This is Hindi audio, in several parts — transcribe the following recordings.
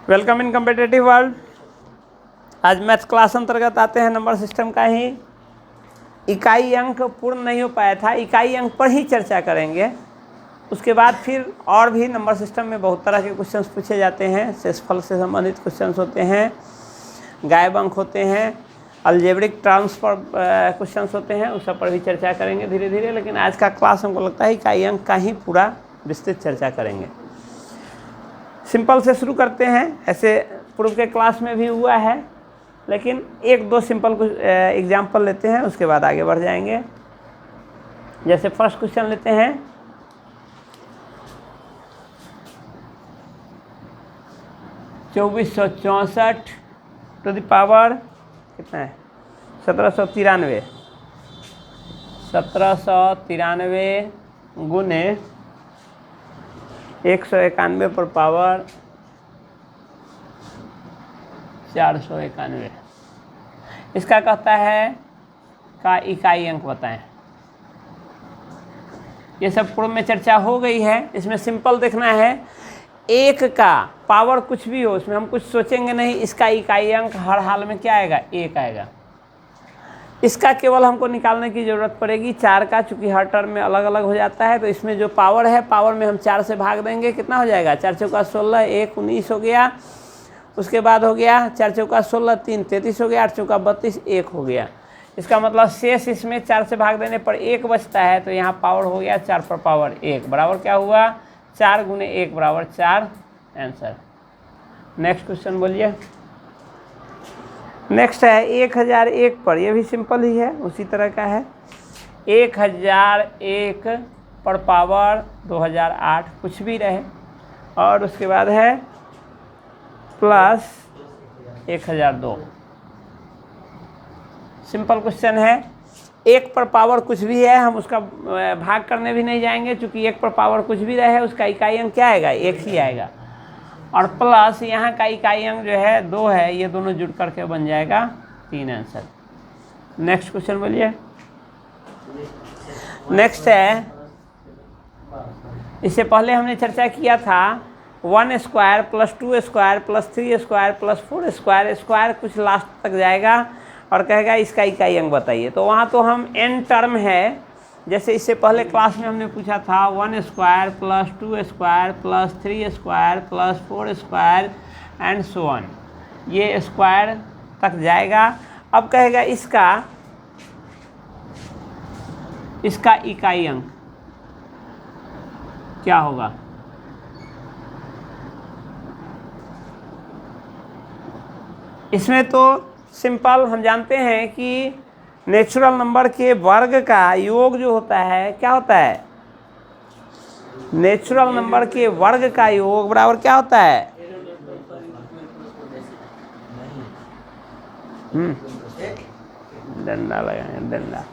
Welcome in competitive world. आज मैथ्स क्लास अंतर्गत आते हैं नंबर सिस्टम का ही इकाई अंक पूर्ण नहीं हो पाया था, इकाई अंक पर ही चर्चा करेंगे। उसके बाद फिर और भी नंबर सिस्टम में बहुत तरह के क्वेश्चंस पूछे जाते हैं। शेषफल से संबंधित क्वेश्चंस होते हैं, गायब अंक होते हैं, अलजेब्रिक टर्म्स पर क्वेश्चंस होते हैं, उस सब पर भी चर्चा करेंगे धीरे धीरे। लेकिन आज का क्लास हमको लगता है इकाई अंक का ही पूरा विस्तृत चर्चा करेंगे। सिंपल से शुरू करते हैं। ऐसे पूर्व के क्लास में भी हुआ है, लेकिन एक दो सिंपल कुछ एग्जाम्पल लेते हैं, उसके बाद आगे बढ़ जाएंगे। जैसे फर्स्ट क्वेश्चन लेते हैं। चौबीस सौ चौंसठ टू द पावर कितना है 1793। 1793 गुने 191 पर पावर 491। इसका कहता है का इकाई अंक बताएं। ये सब पूर्व में चर्चा हो गई है। इसमें सिंपल देखना है, एक का पावर कुछ भी हो, उसमें हम कुछ सोचेंगे नहीं। इसका इकाई अंक हर हाल में क्या आएगा? एक आएगा। इसका केवल हमको निकालने की ज़रूरत पड़ेगी 4 का, चूँकि हर टर्म में अलग अलग हो जाता है। तो इसमें जो पावर है, पावर में हम 4 से भाग देंगे, कितना हो जाएगा? 4 चौका 16, 1 19 हो गया। उसके बाद हो गया 4 चौका 16, 3 33 हो गया, 8 चौका 32, 1 हो गया। इसका मतलब शेष इसमें 4 से भाग देने पर 1 बचता है। तो यहाँ पावर हो गया 4 पर पावर 1 बराबर क्या हुआ? 4 गुने 1 बराबर 4। आंसर। नेक्स्ट क्वेश्चन बोलिए। नेक्स्ट है 1001 पर। यह भी सिंपल ही है, उसी तरह का है। 1001 पर पावर 2008 कुछ भी रहे, और उसके बाद है प्लस 1002। सिंपल क्वेश्चन है। 1 पर पावर कुछ भी है, हम उसका भाग करने भी नहीं जाएंगे, क्योंकि 1 पर पावर कुछ भी रहे उसका इकाई अंक क्या आएगा? 1 ही आएगा। और प्लस यहाँ का इकाई अंक जो है 2 है, ये दोनों जुड़ करके बन जाएगा 3। आंसर। नेक्स्ट क्वेश्चन बोलिए। नेक्स्ट है, इससे पहले हमने चर्चा किया था 1 square plus 2 square plus 3 square plus 4 square, square कुछ लास्ट तक जाएगा और कहेगा इसका इकाई अंक बताइए। तो वहाँ तो हम n टर्म है, जैसे इससे पहले क्लास में हमने पूछा था 1 square plus 2 square plus 3 square plus 4 square and so on, ये स्क्वायर तक जाएगा। अब कहेगा इसका इकाई अंक क्या होगा? इसमें तो सिंपल हम जानते हैं कि नेचुरल नंबर के वर्ग का योग जो होता है क्या होता है? नेचुरल नंबर के वर्ग का योग बराबर क्या होता है? डंडा लगाएंगे, डंडा।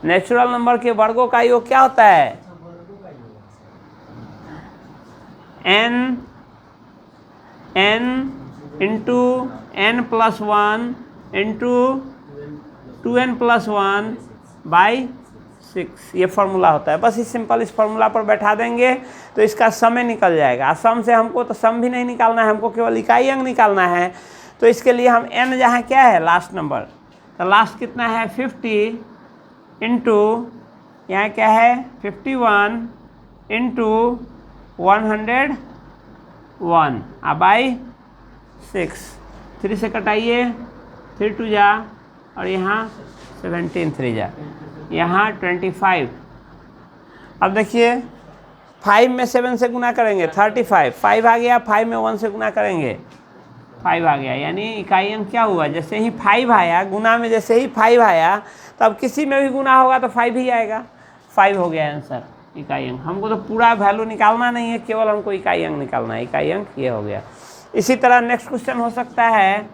नेचुरल नंबर के वर्गों का योग क्या होता है? n into n plus 1 into 2n plus 1 by 6, ये फार्मूला होता है। बस इस सिंपल इस फार्मूला पर बैठा देंगे तो इसका समय निकल जाएगा। सम से हमको तो सम भी नहीं निकालना है, हमको केवल इकाई अंक निकालना है। तो इसके लिए हम n जहाँ क्या है? Last number. तो लास्ट कितना है? 50 इंटू यहाँ क्या है? 51 इंटू 101 बाई 6। 3 से कटाइए, 3 2 जा, और यहाँ 17 3 जा, यहाँ 25। अब देखिए 5 में 7 से गुना करेंगे 35, 5 आ गया। 5 में 1 से गुना करेंगे 5 आ गया। यानी इकाई अंक क्या हुआ? जैसे ही 5 आया, गुना में जैसे ही 5 आया, तो अब किसी में भी गुना होगा तो 5 ही आएगा। 5 हो गया आंसर, इकाई अंक। हमको तो पूरा वैल्यू निकालना नहीं है, केवल हमको इकाई अंक निकालना है। इकाई अंक ये हो गया। इसी तरह नेक्स्ट क्वेश्चन हो सकता है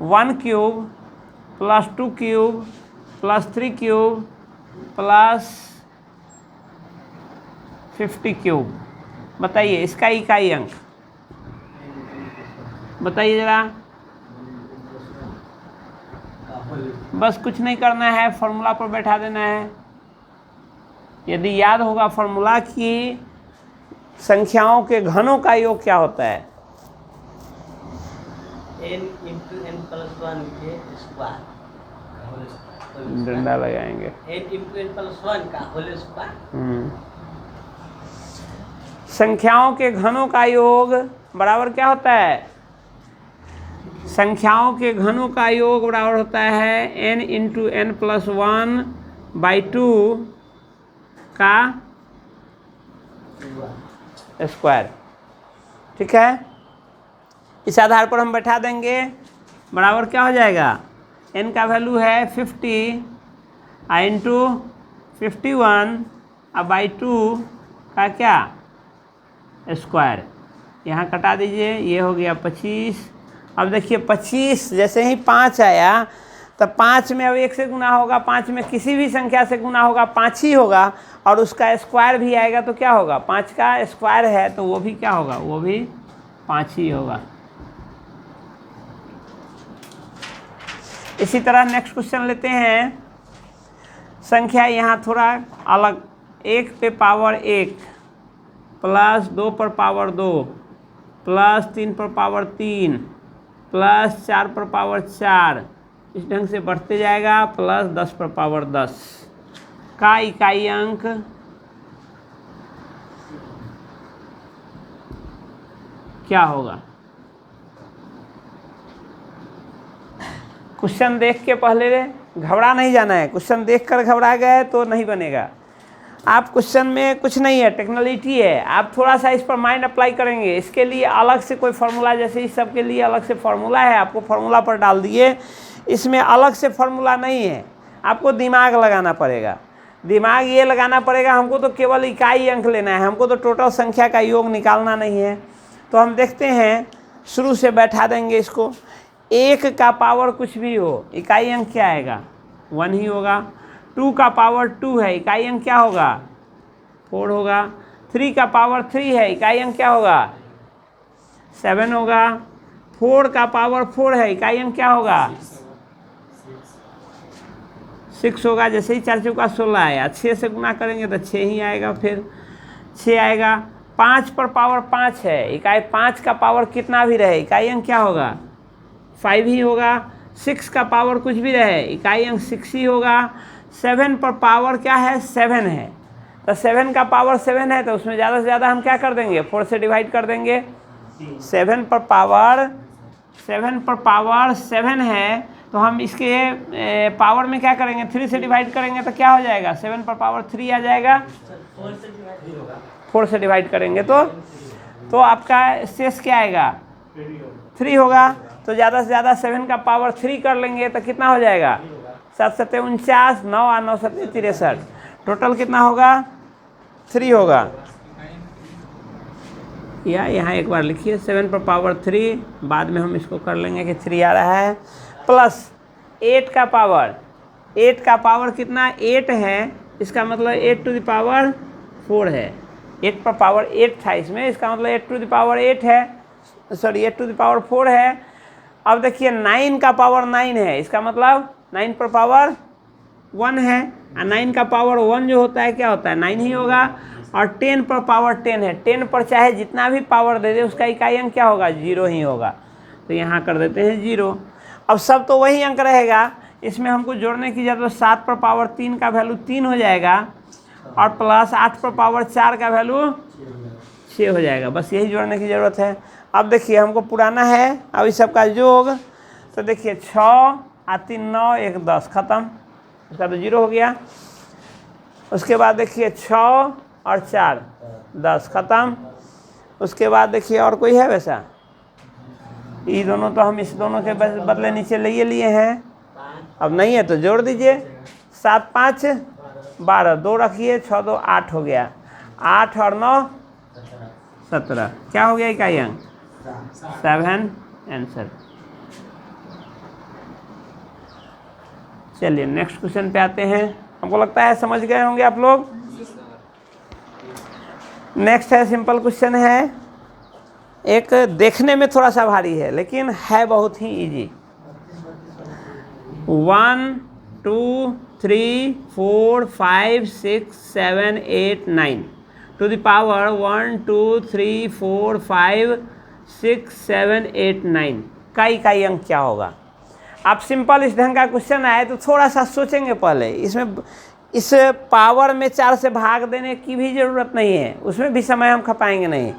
1 cube plus 2 cube plus 3 cube plus 50 cube. बताइए इसका इकाई अंक बताइए जरा। बस कुछ नहीं करना है, फॉर्मूला पर बैठा देना है। यदि याद होगा फॉर्मूला की संख्याओं के घनों का योग क्या होता है, n इंटू n प्लस 1 के स्क्वायर डंडा लगाएंगे n इंटू n प्लस 1 का होल स्क्वायर। संख्याओं के घनों का योग बराबर क्या होता है? संख्याओं के घनों का योग बराबर होता है n इंटू n प्लस 1/2 का स्क्वायर। ठीक है, इस आधार पर हम बैठा देंगे, बराबर क्या हो जाएगा? n का वैल्यू है 50 इंटू 51/2 का क्या स्क्वायर। यहाँ कटा दीजिए, ये हो गया 25। अब देखिए 25 जैसे ही 5 आया तो 5 में अब 1 से गुना होगा, 5 में किसी भी संख्या से गुना होगा 5 ही होगा, और उसका स्क्वायर भी आएगा तो क्या होगा? 5 का स्क्वायर है तो वो भी क्या होगा? वो भी 5 ही होगा। इसी तरह नेक्स्ट क्वेश्चन लेते हैं। संख्या यहाँ थोड़ा अलग, 1 पे पावर 1 प्लस 2 पर पावर 2 प्लस 3 पर पावर 3 प्लस 4 पर पावर 4, इस ढंग से बढ़ते जाएगा, प्लस 10 पर पावर 10 का इकाई अंक क्या होगा? क्वेश्चन देख के पहले घबरा नहीं जाना है। क्वेश्चन देखकर घबरा गए तो नहीं बनेगा। आप क्वेश्चन में कुछ नहीं है, टेक्नोलॉजी है, आप थोड़ा सा इस पर माइंड अप्लाई करेंगे। इसके लिए अलग से कोई फार्मूला, जैसे इस सब के लिए अलग से फार्मूला है, आपको फार्मूला पर डाल दिए। इसमें अलग से फार्मूला नहीं है, आपको दिमाग लगाना पड़ेगा। दिमाग ये लगाना पड़ेगा, हमको तो केवल इकाई अंक लेना है, हमको तो टोटल संख्या का योग निकालना नहीं है। तो हम देखते हैं, शुरू से बैठा देंगे इसको। 1 का पावर कुछ भी हो, इकाई अंक क्या आएगा? 1 ही होगा। 2 का पावर 2 है, इकाई अंक क्या होगा? 4 होगा। 3 का पावर 3 है, इकाई अंक क्या होगा? 7 होगा। 4 का पावर 4 है, इकाई अंक क्या होगा? 6 होगा। जैसे ही 4 चौका 16 आया, 6 से गुना करेंगे तो 6 ही आएगा, फिर 6 आएगा। 5 पर पावर 5 है, इकाई 5 का पावर कितना भी रहे, इकाई अंक क्या होगा? 5 ही होगा। 6 का पावर कुछ भी रहे, इकाई अंक 6 ही होगा। 7 पर पावर क्या है? 7 है, तो 7 का पावर 7 है, तो उसमें ज़्यादा से ज़्यादा हम क्या कर देंगे? 4 से डिवाइड कर देंगे। 7 पर पावर 7 है, तो हम इसके पावर में क्या करेंगे? 3 से डिवाइड करेंगे तो क्या हो जाएगा? 7 पर पावर 3 आ जाएगा। 4 से डिवाइड करेंगे तो आपका शेष क्या आएगा? 3 होगा। तो ज़्यादा से ज़्यादा 7 का पावर 3 कर लेंगे तो कितना हो जाएगा? 7 7 49, 9 और 9 7 63, टोटल कितना होगा? 3 होगा। या यहाँ एक बार लिखिए, 7 पर पावर 3, बाद में हम इसको कर लेंगे कि 3 आ रहा है, प्लस 8 का पावर कितना? 8 है, इसका मतलब 8 टू द पावर 4 है। 8 पर पावर 8 था इसमें, इसका मतलब 8 टू द पावर 8 है, सॉरी 8 टू द पावर 4 है। अब देखिए 9 का पावर 9 है, इसका मतलब 9 पर पावर 1 है, और 9 का पावर 1 जो होता है क्या होता है? 9 ही होगा। और 10 पर पावर 10 है, 10 पर चाहे जितना भी पावर दे दे उसका इकाई अंक क्या होगा? 0 ही होगा। तो यहाँ कर देते हैं 0। अब सब तो वही अंक रहेगा, इसमें हमको जोड़ने की जरूरत। 7 पर पावर 3 का वैल्यू 3 हो जाएगा, और प्लस 8 पर पावर 4 का वैल्यू 6 हो जाएगा। बस यही जोड़ने की ज़रूरत है। अब देखिए हमको पुराना है, अब इस सब का योग, तो देखिए 6 और 3 9, 1 10, ख़त्म, उसका तो 0 हो गया। उसके बाद देखिए 6 और 4 10, ख़त्म। उसके बाद देखिए और कोई है वैसा? ये दोनों तो हम इस दोनों के बदले नीचे लिए हैं, अब नहीं है तो जोड़ दीजिए। 7 5 12, 2 रखिए, 6 2 8 हो गया। 8 और 9 17, क्या हो गया इकाई अंक? 7 आंसर। चलिए नेक्स्ट क्वेश्चन पे आते हैं। हमको लगता है समझ गए होंगे आप लोग। नेक्स्ट है सिंपल क्वेश्चन है, एक देखने में थोड़ा सा भारी है लेकिन है बहुत ही इजी। 1 2 3 4 5 6 7 8 9 टू द पावर 1 2 3 4 5 6 7 8 9 का इकाई अंक क्या होगा। आप सिंपल इस ढंग का क्वेश्चन आए तो थोड़ा सा सोचेंगे पहले, इसमें इस पावर में 4 से भाग देने की भी ज़रूरत नहीं है, उसमें भी समय हम खपाएंगे नहीं।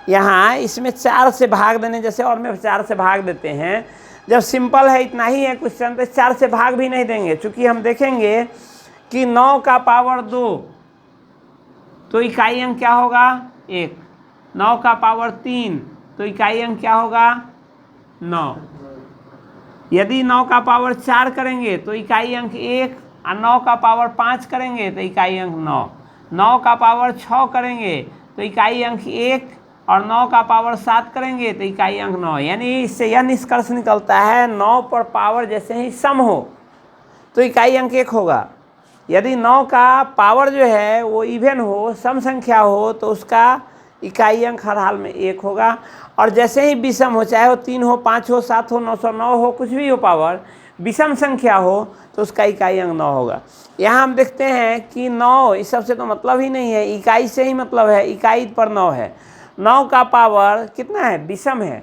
यहाँ इसमें 4 से भाग देने जैसे और में 4 से भाग देते हैं, जब सिंपल है इतना ही है क्वेश्चन तो 4 से भाग भी नहीं देंगे, चूँकि हम देखेंगे कि 9 का पावर 2 तो इकाई अंक क्या होगा 1, 9 का पावर 3 तो इकाई अंक क्या होगा 9। यदि 9 का पावर 4 करेंगे तो इकाई अंक 1 और 9 का पावर 5 करेंगे तो इकाई अंक 9, 9 का पावर 6 करेंगे तो इकाई अंक 1 और 9 का पावर 7 करेंगे तो इकाई अंक 9। यानी इससे यह निष्कर्ष निकलता है 9 पर पावर जैसे ही सम हो तो इकाई अंक 1 होगा। यदि 9 का पावर जो है वो इवन हो, सम संख्या हो, तो उसका इकाई अंक हर हाल में 1 होगा। और जैसे ही विषम हो, चाहे वो 3 हो, 5 हो, 7 हो, 909 हो, कुछ भी हो पावर, विषम संख्या हो तो उसका इकाई अंक 9 होगा। यहाँ हम देखते हैं कि 9 इस सबसे तो मतलब ही नहीं है, इकाई से ही मतलब है, इकाई पर 9 है। 9 का पावर कितना है विषम है,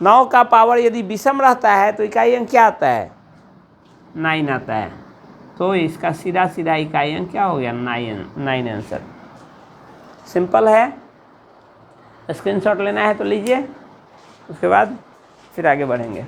9 का पावर यदि विषम रहता है तो इकाई अंक क्या आता है 9 आता है। तो इसका सीधा सीधा इकाई अंक क्या हो गया 9 आंसर। सिंपल है, स्क्रीनशॉट लेना है तो लीजिए, उसके बाद फिर आगे बढ़ेंगे।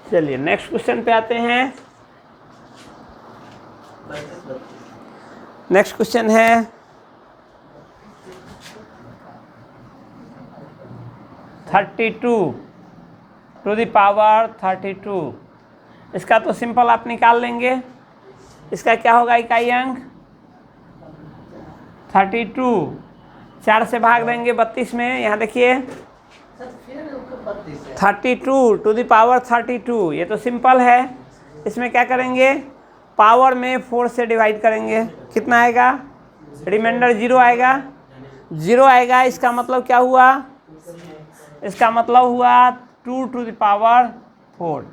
चलिए नेक्स्ट क्वेश्चन पे आते हैं। नेक्स्ट क्वेश्चन है 32 टू द पावर 32। इसका तो सिंपल आप निकाल लेंगे, इसका क्या होगा इकाई अंक 32, 4 से भाग देंगे 32 में। यहाँ देखिए 32 टू द पावर 32, ये तो सिंपल है। इसमें क्या करेंगे पावर में 4 से डिवाइड करेंगे, कितना आएगा रिमाइंडर 0 आएगा, 0 आएगा। इसका मतलब क्या हुआ, इसका मतलब हुआ 2 टू द पावर 4।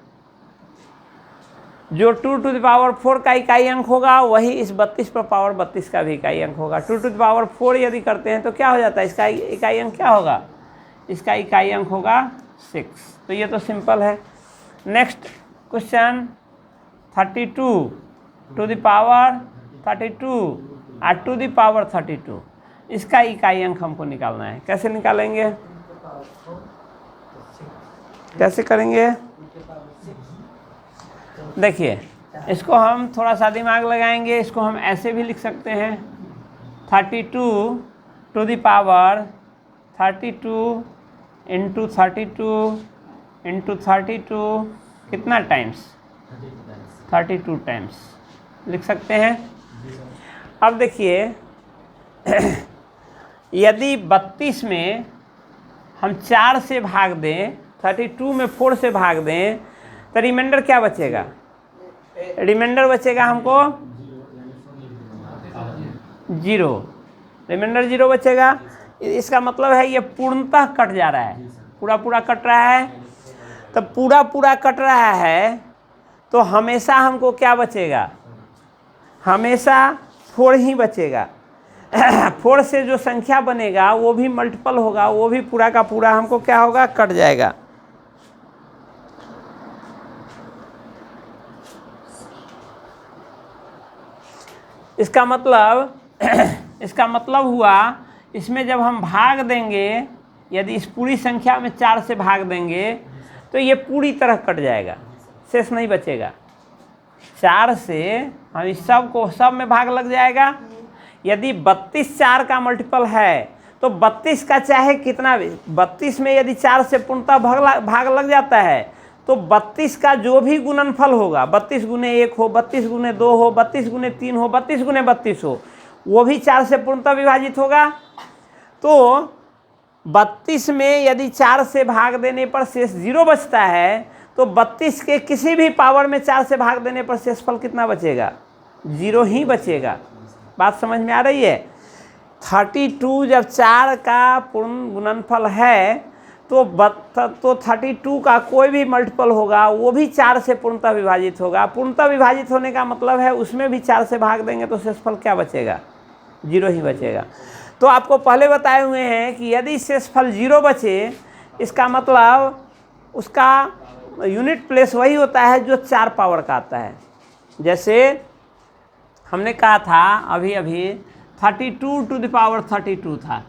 जो 2 टू द पावर 4 का इकाई अंक होगा वही इस 32 पर पावर 32 का भी इकाई अंक होगा। 2 टू द पावर 4 यदि करते हैं तो क्या हो जाता है, इसका इकाई अंक क्या होगा, इसका इकाई अंक होगा 6। तो ये तो सिंपल है। Next question 32 to the power 32 और टू द पावर 32, इसका इकाई अंक हमको निकालना है। कैसे निकालेंगे, कैसे करेंगे, देखिए इसको हम थोड़ा सा दिमाग लगाएंगे, इसको हम ऐसे भी लिख सकते हैं 32 to the power 32 into 32 into 32 कितना टाइम्स 32 टाइम्स लिख सकते हैं। अब देखिए यदि 32 में हम 4 से भाग दें, 32 में 4 से भाग दें तो रिमाइंडर क्या बचेगा, रिमाइंडर बचेगा हमको 0, रिमाइंडर 0 बचेगा। इसका मतलब है ये पूर्णतः कट जा रहा है, पूरा पूरा कट रहा है। तो पूरा पूरा कट रहा है तो हमेशा हमको क्या बचेगा, हमेशा 4 ही बचेगा। 4 से जो संख्या बनेगा वो भी मल्टीपल होगा, वो भी पूरा का पूरा हमको क्या होगा कट जाएगा। इसका मतलब हुआ इसमें जब हम भाग देंगे, यदि इस पूरी संख्या में 4 से भाग देंगे तो ये पूरी तरह कट जाएगा, शेष नहीं बचेगा। 4 से हम इस सब को सब में भाग लग जाएगा। यदि 32 4 का मल्टीपल है तो 32 का चाहे कितना भी, 32 में यदि 4 से पूर्णतः भाग लग जाता है तो 32 का जो भी गुणनफल होगा, 32 गुने 1 हो, 32 गुने 2 हो, 32 गुने 3 हो, 32 गुने 32 हो, वो भी 4 से पूर्णतः विभाजित होगा। तो 32 में यदि 4 से भाग देने पर शेष 0 बचता है तो 32 के किसी भी पावर में 4 से भाग देने पर शेषफल कितना बचेगा? 0 ही बचेगा। बात समझ में आ रही है? 32 जब 4 का पूर्ण गुणनफल है तो 32 का कोई भी मल्टीपल होगा वो भी 4 से पूर्णतः विभाजित होगा। पूर्णतः विभाजित होने का मतलब है उसमें भी 4 से भाग देंगे तो शेषफल क्या बचेगा? 0 ही बचेगा। तो आपको पहले बताए हुए हैं कि यदि शेषफल 0 बचे, इसका मतलब उसका यूनिट प्लेस वही होता है जो 4 पावर का आता है। जैसे हमने कहा था अभी 32 टू द पावर 32 था,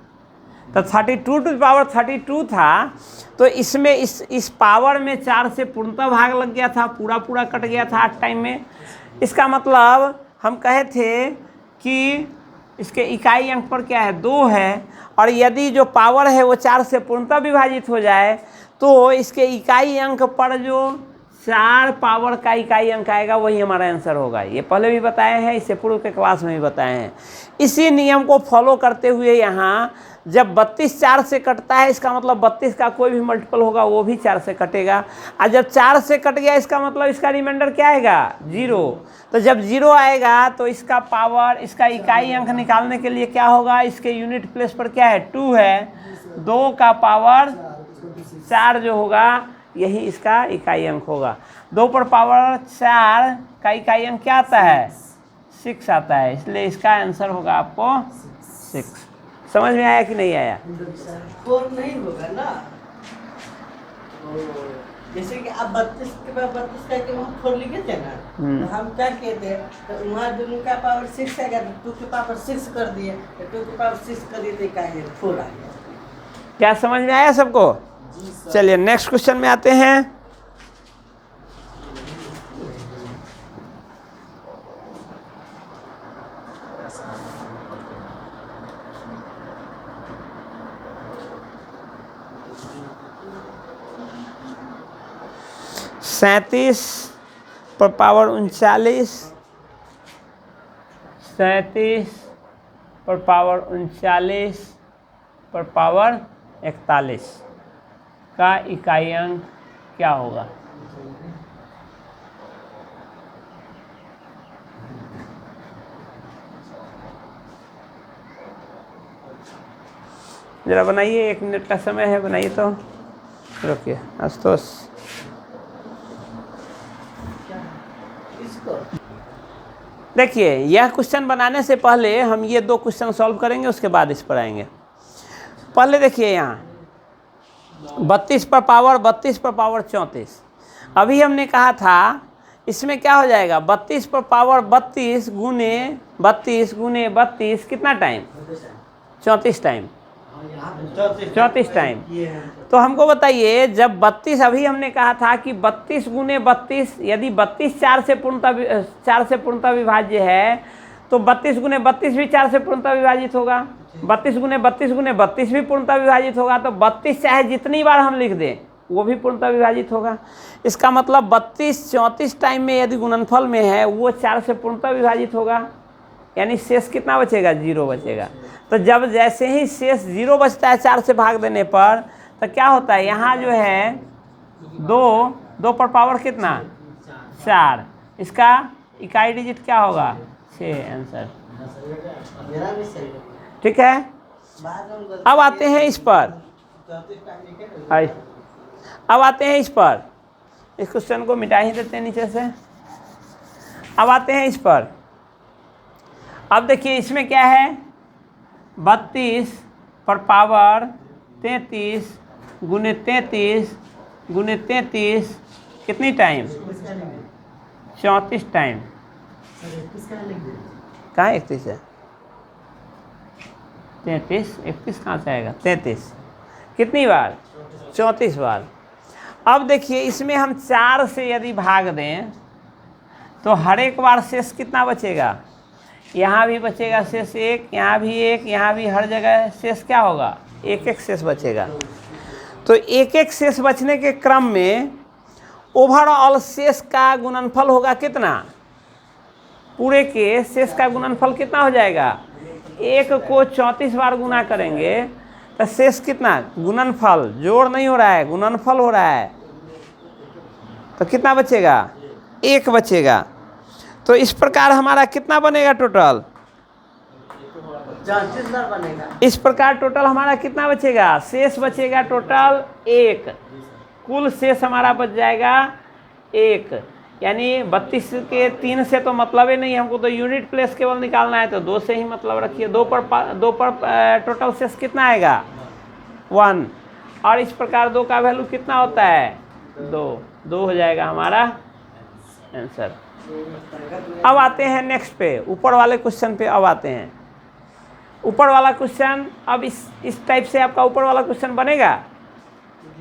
तो 32 टू द पावर 32 था, तो इसमें इस पावर में 4 से पूर्णतः भाग लग गया था, पूरा कट गया था 8 टाइम में। इसका मतलब हम कहे थे कि इसके इकाई अंक पर क्या है? 2 है, और यदि जो पावर है वो 4 से पूर्णतः विभाजित हो जाए तो इसके इकाई अंक पर जो 4 पावर का इकाई अंक आएगा वही हमारा आंसर होगा। ये पहले भी बताए हैं, इससे पूर्व के क्लास में भी बताए हैं। इसी नियम को फॉलो करते हुए यहाँ जब 32 4 से कटता है, इसका मतलब 32 का कोई भी मल्टीपल होगा वो भी 4 से कटेगा, और जब 4 से कट गया इसका मतलब इसका रिमाइंडर क्या आएगा? 0। तो जब 0 आएगा तो इसका पावर, इसका इकाई अंक निकालने के लिए क्या होगा? इसके यूनिट प्लेस पर क्या है? 2 है, 2 का पावर 4 जो होगा यही इसका इकाई अंक होगा। 2 पर पावर 4 का इकाई अंक क्या आता है? 6 आता है, इसलिए इसका आंसर होगा आपको 6। समझ में आया कि नहीं आया? 4 नहीं होगा ना। जैसे कि आप 32 के बाद 32 करके वहाँ 4 लिखे थे ना, तो हम क्या किए थे, तो वहाँ दोनों का पावर 6 आएगा तो 2 के पावर 6 कर दिए, तो 2 के पावर 6 कर दिए तो इकाई 4 आ गया। क्या समझ में आया सबको? चलिए नेक्स्ट क्वेश्चन में आते हैं। सैंतीस पर पावर 39, 37 पर पावर 39 पर पावर 41 का इकाई अंक क्या होगा? जरा बनाइए, 1 मिनट का समय है, बनाइए। तो रुकिए आशुतोष। देखिए, यह क्वेश्चन बनाने से पहले हम ये 2 क्वेश्चन सॉल्व करेंगे, उसके बाद इस पर आएंगे। पहले देखिए यहाँ 32 पर पावर 34। अभी हमने कहा था इसमें क्या हो जाएगा? 32 पर पावर 32 गुने 32 कितना टाइम? 34 टाइम। 34 टाइम। तो हमको बताइए, जब 32, अभी हमने कहा था कि 32 गुने 32, यदि 32 4 से पूर्णतः विभाज्य है तो 32 गुने 32 भी 4 से पूर्णतः विभाजित होगा, 32 गुने 32 भी पूर्णतः विभाजित होगा। तो 32 चाहे जितनी बार हम लिख दें वो भी पूर्णतः विभाजित होगा। इसका मतलब 32 34 टाइम में यदि गुणनफल में है वो 4 से पूर्णतः विभाजित होगा, यानी शेष कितना बचेगा? 0 बचेगा। तो जब जैसे ही शेष 0 बचता है 4 से भाग देने पर, तो क्या होता है? यहाँ जो है 2 पर पावर कितना? 4, इसका इकाई डिजिट क्या होगा? 6 आंसर। ठीक है। अब आते हैं इस पर, इस क्वेश्चन को मिटा ही देते हैं नीचे से। अब आते हैं इस पर। अब देखिए इसमें क्या है? 32 पर पावर 33 गुने 33 कितनी टाइम? 34 टाइम। कहाँ 31 है? 33, 31 कहाँ से आएगा? 33 कितनी बार? 34 बार। अब देखिए इसमें हम 4 से यदि भाग दें तो हर एक बार शेष कितना बचेगा? यहाँ भी बचेगा शेष 1, यहाँ भी 1, यहाँ भी, हर जगह शेष क्या होगा, 1 शेष बचेगा। तो 1 शेष बचने के क्रम में ओवरऑल शेष का गुणनफल होगा कितना, पूरे के शेष का गुणनफल कितना हो जाएगा, 1 को 34 बार गुना करेंगे तो शेष कितना, गुणनफल, जोड़ नहीं हो रहा है, गुणनफल हो रहा है, तो कितना बचेगा, 1 बचेगा। तो इस प्रकार हमारा कितना बनेगा टोटल, 34 बार बनेगा। इस प्रकार टोटल हमारा कितना बचेगा, शेष बचेगा टोटल 1, कुल शेष हमारा बच जाएगा 1। यानी 32 के 3 से तो मतलब ही नहीं, हमको तो यूनिट प्लेस केवल निकालना है, तो 2 से ही मतलब रखिए। 2 पर टोटल शेष कितना आएगा, 1, और इस प्रकार 2 का वैल्यू कितना होता है, 2 हो जाएगा हमारा आंसर। अब आते हैं नेक्स्ट पे, ऊपर वाले क्वेश्चन पे अब आते हैं। ऊपर वाला क्वेश्चन, अब इस टाइप से आपका ऊपर वाला क्वेश्चन बनेगा।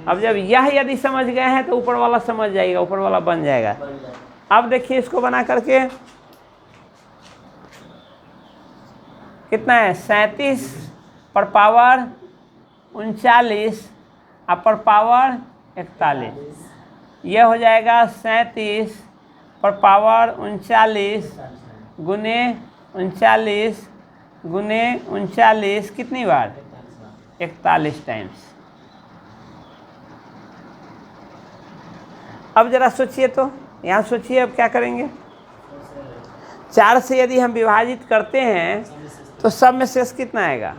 अब जब यह यदि समझ गए हैं तो ऊपर वाला समझ जाएगा, ऊपर वाला बन जाएगा। अब देखिए इसको बना करके कितना है, 37 पर पावर 39 और पर पावर 41, यह हो जाएगा 37 पर पावर 39 गुने 39 गुने 39 कितनी बार, 41 टाइम्स। अब जरा सोचिए, तो यहाँ सोचिए अब क्या करेंगे। 4 से यदि हम विभाजित करते हैं तो सब में शेष कितना आएगा,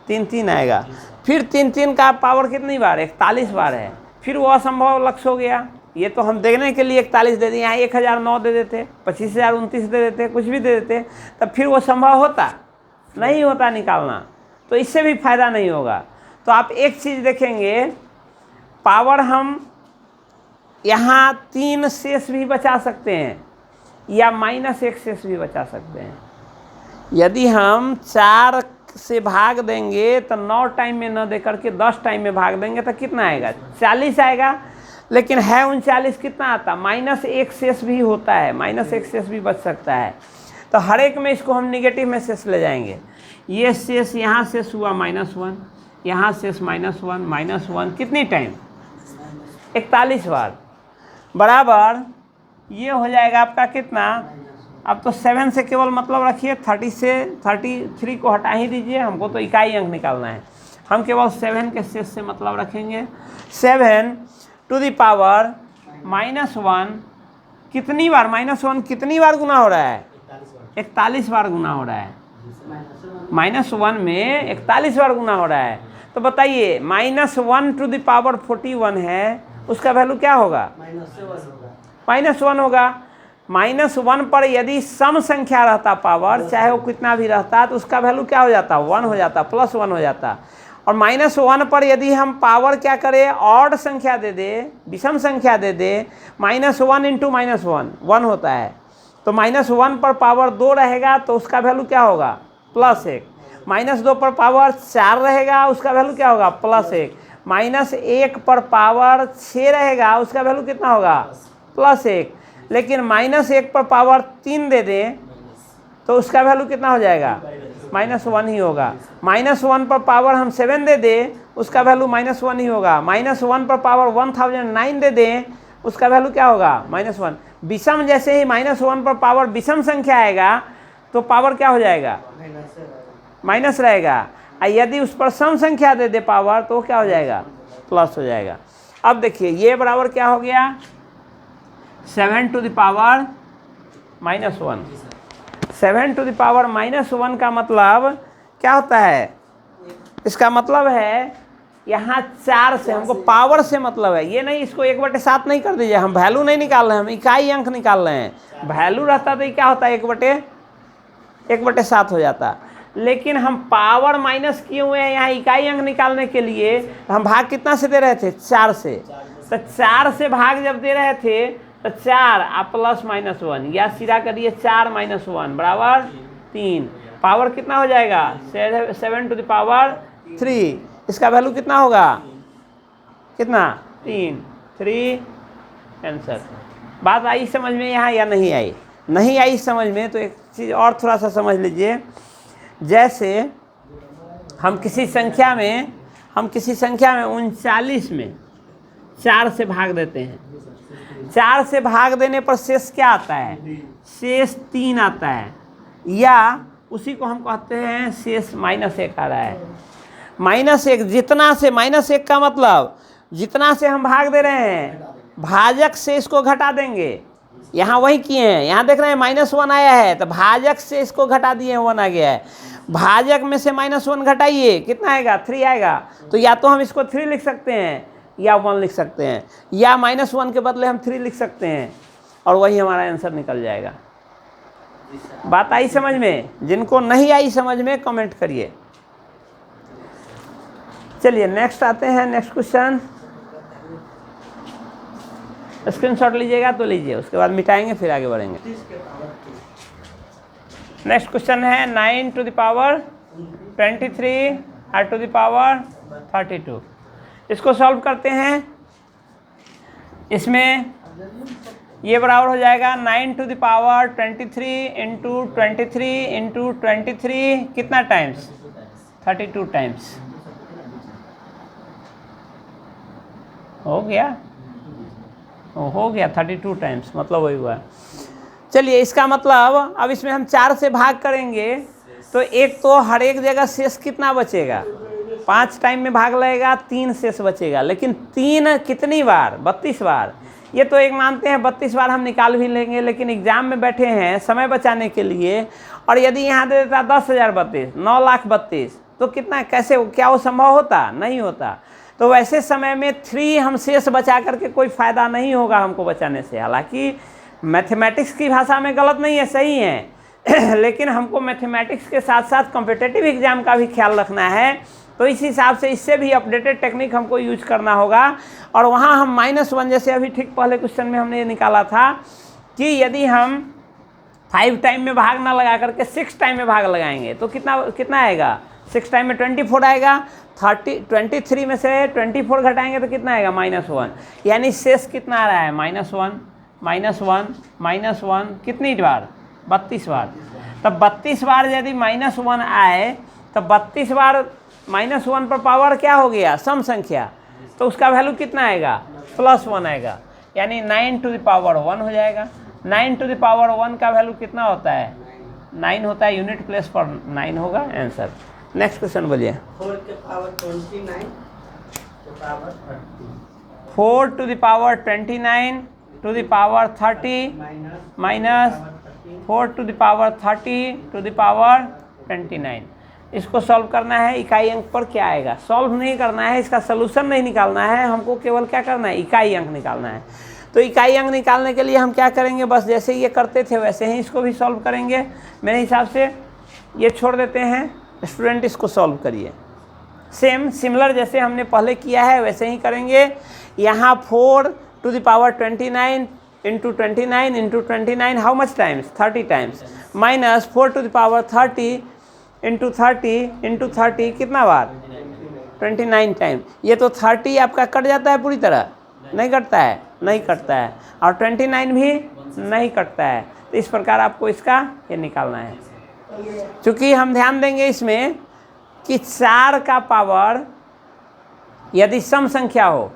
3 आएगा। फिर 3 का पावर कितनी बार, 41 बार है। फिर वो असंभव लक्ष्य हो गया। ये तो हम देखने के लिए 41 दे दिए, यहाँ 1009 दे देते, 25,029 दे देते, कुछ भी दे देते, तब फिर वो संभव होता नहीं होता निकालना, तो इससे भी फायदा नहीं होगा। तो आप एक चीज़ देखेंगे, पावर हम यहाँ 3 शेष भी बचा सकते हैं या -1 शेष भी बचा सकते हैं। यदि हम 4 से भाग देंगे तो 9 टाइम में न दे करके 10 टाइम में भाग देंगे तो कितना आएगा, 40 आएगा। लेकिन है 39, कितना आता, -1 शेष भी होता है, -1 शेष भी बच सकता है। तो हर एक में इसको हम निगेटिव में शेष ले जाएंगे। ये शेष यहाँ शेष हुआ -1, यहाँ शेष -1 कितनी टाइम, 41 बार, बराबर ये हो जाएगा आपका कितना। अब तो 7 से केवल मतलब रखिए, 30 से 33 को हटा ही दीजिए, हमको तो इकाई अंक निकालना है। हम केवल 7 के शेष से मतलब रखेंगे। 7 टू द पावर -1 कितनी बार, -1 कितनी बार गुना हो रहा है, 41 बार गुना हो रहा है। -1 में 41 बार गुना हो रहा है। तो बताइए -1 टू द पावर 41 है, उसका वैल्यू क्या होगा, -1 होगा। -1 पर यदि सम संख्या रहता पावर, चाहे वो कितना भी रहता, तो उसका वैल्यू क्या हो जाता, 1 हो जाता, +1 हो जाता। और -1 पर यदि हम पावर क्या करें, ऑड संख्या दे दे, विषम संख्या दे दे, -1 × -1 1 होता है। तो -1 पर पावर 2 रहेगा तो उसका वैल्यू क्या होगा, +1। -2 पर पावर 4 रहेगा, उसका वैल्यू क्या होगा, +1। -1 पर पावर 6 रहेगा, उसका वैल्यू कितना होगा, +1। लेकिन -1 पर पावर 3 दे दें तो उसका वैल्यू कितना हो जाएगा, -1 ही होगा। -1 पर पावर हम 7 दे दें, उसका वैल्यू -1 ही होगा। -1 पर पावर 1009 दे दें, उसका वैल्यू क्या होगा, -1। विषम जैसे ही -1 पर पावर विषम संख्या आएगा तो पावर क्या हो जाएगा, माइनस रहेगा। और यदि उस पर सम संख्या दे दे पावर तो क्या हो जाएगा, प्लस हो जाएगा। अब देखिए ये बराबर क्या हो गया, 7 to the power -1। 7 to the power -1 का मतलब क्या होता है, इसका मतलब है यहाँ 4 से, हमको पावर से मतलब है। ये नहीं, इसको 1/7 नहीं कर दीजिए, हम वैल्यू नहीं निकाल रहे हैं, हम इकाई अंक निकाल रहे हैं। वैल्यू रहता तो ये क्या होता है, 1/7 हो जाता। लेकिन हम पावर माइनस किए हुए हैं यहाँ इकाई अंक निकालने के लिए, तो हम भाग कितना से दे रहे थे, 4 से। तो 4 से भाग जब दे रहे थे तो 4 प्लस -1 या सीधा करिए 4 - 1 बराबर 3। पावर कितना हो जाएगा, 7 टू द पावर 3। इसका वैल्यू कितना होगा, कितना, 3 आंसर। बात आई समझ में यहाँ या नहीं आई, नहीं आई समझ में तो एक चीज़ और थोड़ा सा समझ लीजिए। जैसे हम किसी संख्या में 39 में 4 से भाग देते हैं। 4 से भाग देने पर शेष क्या आता है? शेष 3 आता है, या उसी को हम कहते हैं शेष -1 आ रहा है। -1 जितना से -1 का मतलब जितना से हम भाग दे रहे हैं भाजक से इसको घटा देंगे। यहाँ वही किए हैं, यहाँ देख रहे हैं -1 आया है तो भाजक से इसको घटा दिए हैं, 1 आ गया है। भाजक में से -1 घटाइए, कितना आएगा? 3 आएगा। तो या तो हम इसको 3 लिख सकते हैं या 1 लिख सकते हैं, या -1 के बदले हम 3 लिख सकते हैं और वही हमारा आंसर निकल जाएगा। बात आई समझ में? जिनको नहीं आई समझ में कमेंट करिए। चलिए नेक्स्ट आते हैं। नेक्स्ट क्वेश्चन स्क्रीनशॉट लीजिएगा तो लीजिए, उसके बाद मिटाएंगे फिर आगे बढ़ेंगे। नेक्स्ट क्वेश्चन है 9 टू द पावर 23 और टू द पावर 32। इसको सॉल्व करते हैं। इसमें ये बराबर हो जाएगा 9 to the power 23 into 23 into 23 कितना टाइम्स? 32 टाइम्स। हो गया 32 टाइम्स, मतलब वही हुआ। चलिए इसका मतलब अब इसमें हम 4 से भाग करेंगे तो एक तो हर एक जगह शेष कितना बचेगा? 5 टाइम में भाग लगेगा, 3 शेष बचेगा। लेकिन 3 कितनी बार? 32 बार। ये तो एक मानते हैं 32 बार हम निकाल भी लेंगे, लेकिन एग्जाम में बैठे हैं समय बचाने के लिए, और यदि यहाँ दे देता 10,032 9,32,000 तो कितना, कैसे, क्या वो संभव होता? नहीं होता। तो वैसे समय में 3 हम शेष बचा करके कोई फ़ायदा नहीं होगा हमको बचाने से। हालांकि मैथमेटिक्स की भाषा में गलत नहीं है, सही है लेकिन हमको मैथमेटिक्स के साथ साथ कॉम्पिटिटिव एग्जाम का भी ख्याल रखना है। तो इस हिसाब से इससे भी अपडेटेड टेक्निक हमको यूज करना होगा। और वहाँ हम -1 जैसे अभी ठीक पहले क्वेश्चन में हमने ये निकाला था कि यदि हम 5 टाइम में भाग ना लगा करके 6 टाइम में भाग लगाएंगे तो कितना आएगा? 6 टाइम में 24 आएगा। 23 में से 24 घटाएंगे तो कितना आएगा? -1। यानी शेष कितना आ रहा है? -1 कितनी बार? 32 बार। तब 32 बार यदि -1 आए तो 32 बार -1 पर पावर क्या हो गया? सम संख्या, तो उसका वैल्यू कितना आएगा? +1 आएगा। यानी 9 टू द पावर 1 हो जाएगा। 9 टू द पावर 1 का वैल्यू कितना होता है? 9 होता है, यूनिट प्लेस पर 9 होगा आंसर। नेक्स्ट क्वेश्चन बोलिए। 4 के पावर 29 के power 30 4 to the power 29 to the power 30 minus 4 to the power 30 to the power 29। इसको सॉल्व करना है। इकाई अंक पर क्या आएगा? सॉल्व नहीं करना है, इसका सलूशन नहीं निकालना है, हमको केवल क्या करना है? इकाई अंक निकालना है। तो इकाई अंक निकालने के लिए हम क्या करेंगे? बस जैसे ये करते थे वैसे ही इसको भी सॉल्व करेंगे। मेरे हिसाब से ये छोड़ देते हैं, स्टूडेंट इसको सॉल्व करिए। सिमिलर जैसे हमने पहले किया है वैसे ही करेंगे। यहाँ 4 to the power 29 into 29 into 29 how much times? 30 times. Minus 4 to the power 30 into 30 into 30 कितना बार? 29 टाइम। ये तो 30 आपका कट जाता है पूरी तरह? नहीं कटता है, नहीं कटता है। और 29 भी नहीं कटता है। तो इस प्रकार आपको इसका ये निकालना है। चूँकि हम ध्यान देंगे इसमें कि 4 का पावर यदि सम संख्या हो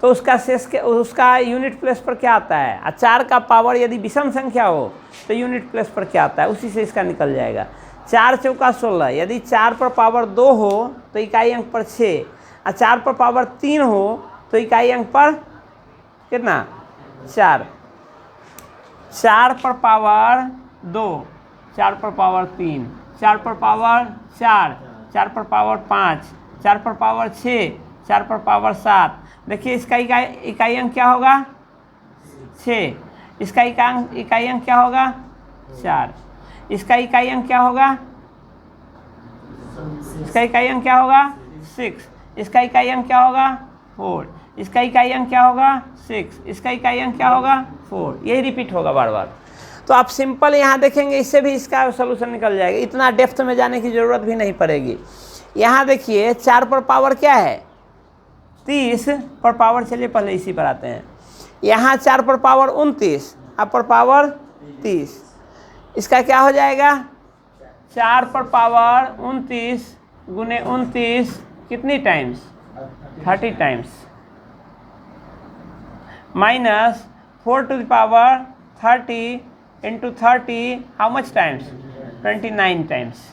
तो उसका शेष के उसका यूनिट प्लेस पर क्या आता है? और 4 का पावर यदि विषम संख्या हो तो यूनिट प्लेस पर क्या आता है? उसी से इसका निकल जाएगा। 4 चौका 16। यदि 4 पर पावर 2 हो तो इकाई अंक पर 6, और 4 पर पावर 3 हो तो इकाई अंक पर कितना? 4। 4 पर पावर 2, 4 पर पावर 3, 4 पर पावर 4, 4 पर पावर 5, 4 पर पावर 6, 4 पर पावर 7। देखिए इसका इकाई अंक क्या होगा? 6। इसका इकाई अंक क्या होगा? 4। इसका इकाई अंक क्या होगा? इसका इकाई अंक क्या होगा? 6। इसका इकाई अंक क्या होगा? 4। इसका इकाई अंक क्या होगा? 6। इसका इकाई अंक क्या होगा? 4। यही रिपीट होगा बार बार। तो आप सिंपल यहाँ देखेंगे, इससे भी इसका सलूशन निकल जाएगा। इतना डेप्थ में जाने की ज़रूरत भी नहीं पड़ेगी। यहाँ देखिए 4 पर पावर क्या है? 30 पर पावर, चलिए पहले इसी पर आते हैं। यहाँ 4 पर पावर 29, अब पर पावर 30। इसका क्या हो जाएगा 4 पर पावर 29 गुने 29 कितनी times 30 times minus 4 to the power 30 into 30 how much times 29 times.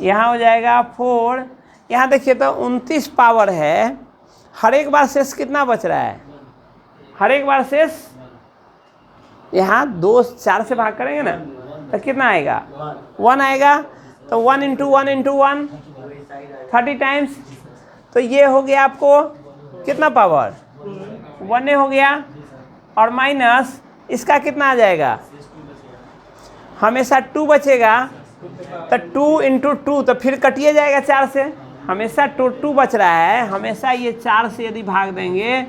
यहाँ हो जाएगा 4, यहाँ देखिए तो 29 पावर है, हर एक बार शेष कितना बच रहा है, हर एक बार शेष यहाँ 2 4 से भाग करेंगे ना तो कितना आएगा 1 आएगा, तो 1 इंटू 1 इंटू 1 30 टाइम्स, तो ये हो गया आपको कितना पावर 1 हो गया, और माइनस इसका कितना आ जाएगा, हमेशा 2 बचेगा, तो 2 इंटू 2 तो फिर कटिए जाएगा 4 से, हमेशा 2 बच रहा है, हमेशा ये 4 से यदि भाग देंगे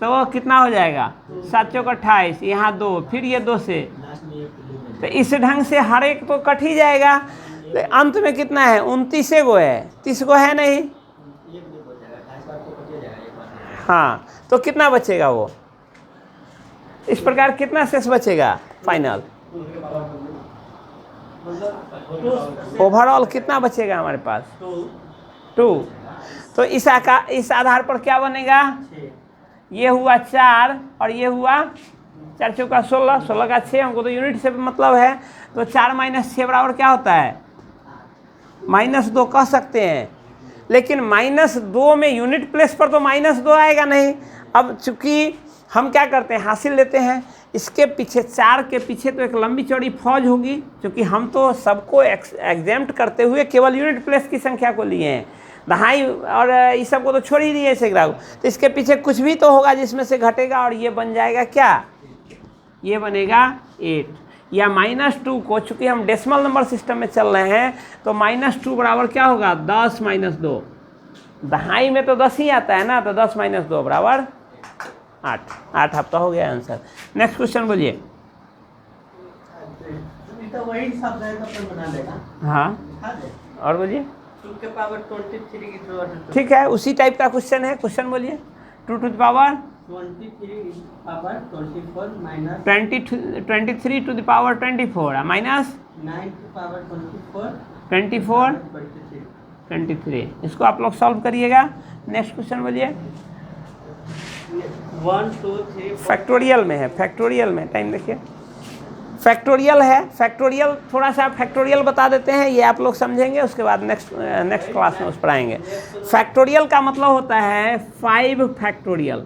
तो कितना हो जाएगा 7 चौक 28, यहाँ 2, फिर ये 2 से, तो इस ढंग से हर एक तो कट ही जाएगा, तो अंत में कितना है 29 गो है, 30 गो है नहीं, हाँ, तो कितना बचेगा वो, इस प्रकार कितना शेष बचेगा फाइनल, ओवरऑल कितना बचेगा हमारे पास 2। तो इस आधार पर क्या बनेगा, ये हुआ 4 और ये हुआ 4 चौका 16, 16 का 6, हमको तो यूनिट से मतलब है, तो 4 माइनस 6 बराबर क्या होता है -2 कह सकते हैं, लेकिन -2 में यूनिट प्लेस पर तो -2 आएगा नहीं। अब चूंकि हम क्या करते हैं हासिल लेते हैं, इसके पीछे 4 के पीछे तो एक लंबी चौड़ी फौज होगी, क्योंकि हम तो सबको एग्जेम्प्ट करते हुए केवल यूनिट प्लेस की संख्या को लिए हैं, दहाई और इस सब को तो छोड़ ही दिए सेकड़ा को, तो इसके पीछे कुछ भी तो होगा जिसमें से घटेगा, और ये बन जाएगा क्या, ये बनेगा 8, या -2 को, चूँकि हम डेसिमल नंबर सिस्टम में चल रहे हैं, तो -2 बराबर क्या होगा 10 - 2, दहाई में तो 10 ही आता है ना, तो 10 - 2 बराबर 8 आपका हो गया आंसर। नेक्स्ट क्वेश्चन बोलिए। तो वही शब्द है तो अपन बना लेगा, हाँ और बोलिए। 2 के पावर 23 की जरूरत, ठीक है, उसी टाइप का क्वेश्चन है, क्वेश्चन बोलिए। 2 to the power 23 power 24 minus 23 to the power 24 minus 9 to power 24 23, इसको आप लोग सॉल्व करिएगा। नेक्स्ट क्वेश्चन बोलिए। 1 2 3 फैक्टोरियल में है, फैक्टोरियल में टाइम देखिए, फैक्टोरियल है, फैक्टोरियल थोड़ा सा फैक्टोरियल बता देते हैं, ये आप लोग समझेंगे, उसके बाद नेक्स्ट क्लास में उस पर आएंगे। फैक्टोरियल का मतलब होता है 5 फैक्टोरियल,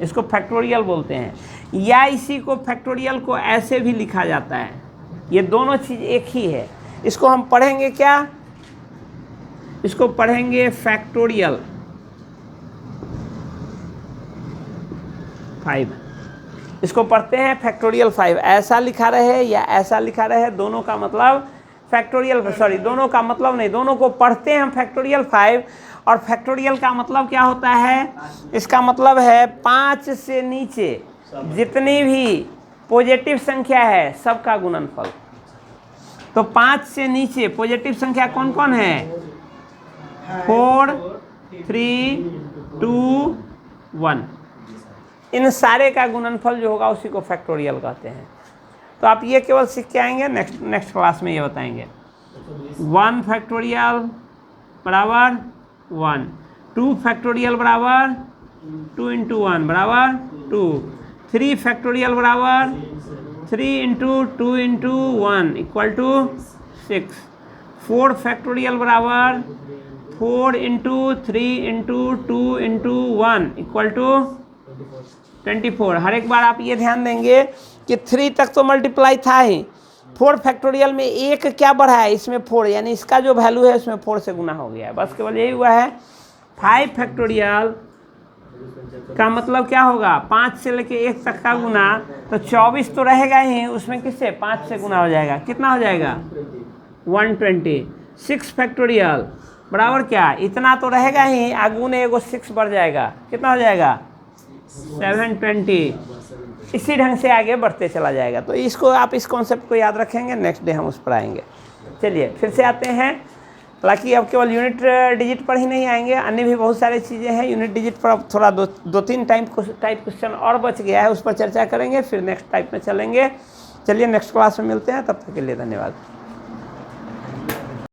इसको फैक्टोरियल बोलते हैं, या इसी को फैक्टोरियल को ऐसे भी लिखा जाता है, ये दोनों चीज़ एक ही है। इसको हम पढ़ेंगे क्या, इसको पढ़ेंगे फैक्टोरियल 5, इसको पढ़ते हैं फैक्टोरियल 5, ऐसा लिखा रहे या ऐसा लिखा रहे, दोनों का मतलब फैक्टोरियल, सॉरी दोनों का मतलब नहीं, दोनों को पढ़ते हैं हम फैक्टोरियल 5। और फैक्टोरियल का मतलब क्या होता है, इसका मतलब है 5 से नीचे जितनी भी पॉजिटिव संख्या है सबका गुणनफल। तो 5 से नीचे पॉजिटिव संख्या कौन कौन है, 4 3 2 1, इन सारे का गुणनफल जो होगा उसी को फैक्टोरियल कहते हैं। तो आप ये केवल सीख के आएंगे, नेक्स्ट क्लास में ये बताएंगे। 1 फैक्टोरियल बराबर 1, 2 फैक्टोरियल बराबर 2 इंटू 1 बराबर 2, 3 फैक्टोरियल बराबर 3 into 2 into 1 equal to 6, 4 factorial बराबर 4 into 3 into 2 into 1 equal to 24। हर एक बार आप ये ध्यान देंगे कि 3 तक तो मल्टीप्लाई था ही, 4 फैक्टोरियल में एक क्या बढ़ा है, इसमें 4, यानी इसका जो वैल्यू है उसमें 4 से गुना हो गया है, बस केवल यही हुआ है। 5 फैक्टोरियल का मतलब क्या होगा, 5 से लेके 1 तक का गुना, तो 24 तो रहेगा ही, उसमें किससे 5 से गुना हो जाएगा, कितना हो जाएगा 120। 6 फैक्टोरियल बराबर क्या, इतना तो रहेगा ही, आगू ने एगो 6 बढ़ जाएगा, कितना हो जाएगा 720। इसी ढंग से आगे बढ़ते चला जाएगा। तो इसको आप इस कॉन्सेप्ट को याद रखेंगे, नेक्स्ट डे हम उस पर आएंगे। चलिए फिर से आते हैं, हालांकि अब केवल यूनिट डिजिट पर ही नहीं आएंगे, अन्य भी बहुत सारी चीज़ें हैं। यूनिट डिजिट पर अब थोड़ा दो तीन टाइप क्वेश्चन और बच गया है, उस पर चर्चा करेंगे, फिर नेक्स्ट टाइप में चलेंगे। चलिए नेक्स्ट क्लास में मिलते हैं, तब तक के लिए धन्यवाद।